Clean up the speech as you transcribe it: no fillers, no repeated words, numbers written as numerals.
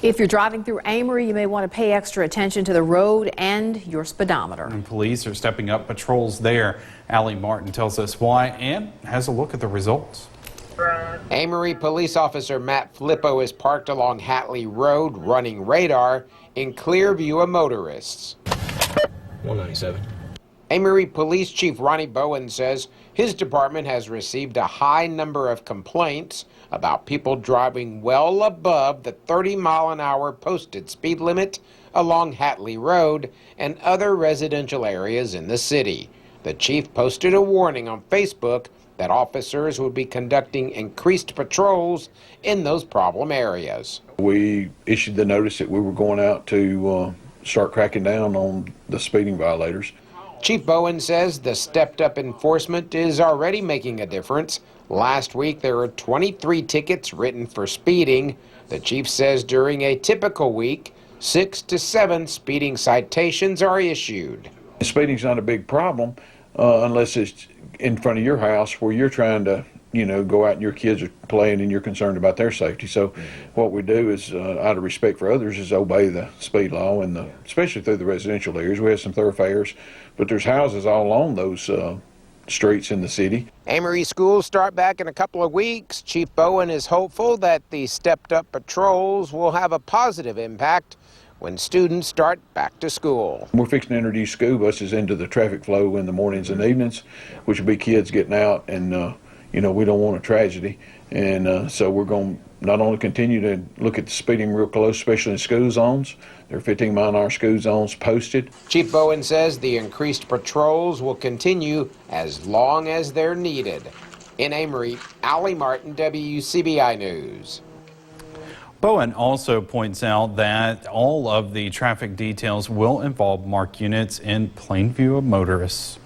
If you're driving through Amory, you may want to pay extra attention to the road and your speedometer. And police are stepping up patrols there. Allie Martin tells us why and has a look at the results. Amory police officer Matt Flippo is parked along Hatley Road running radar in clear view of motorists. 197. Amory Police Chief Ronnie Bowen says his department has received a high number of complaints about people driving well above the 30-mile-an-hour posted speed limit along Hatley Road and other residential areas in the city. The chief posted a warning on Facebook that officers would be conducting increased patrols in those problem areas. We issued the notice that we were going out to start cracking down on the speeding violators. Chief Bowen says the stepped-up enforcement is already making a difference. Last week, there were 23 tickets written for speeding. The chief says during a typical week, 6 to 7 speeding citations are issued. Speeding's not a big problem unless it's in front of your house where you're trying to, go out and your kids are playing and you're concerned about their safety. So what we do is, out of respect for others, is obey the speed law, and especially through the residential areas. We have some thoroughfares, but there's houses all along those streets in the city. Amory schools start back in a couple of weeks. Chief Bowen is hopeful that the stepped-up patrols will have a positive impact when students start back to school. We're fixing to introduce school buses into the traffic flow in the mornings and evenings, which will be kids getting out, and we don't want a tragedy. And so we're going to not only continue to look at the speeding real close, especially in school zones. There are 15-mile-an-hour school zones posted. Chief Bowen says the increased patrols will continue as long as they're needed. In Amory, Allie Martin, WCBI News. Bowen also points out that all of the traffic details will involve marked units in plain view of motorists.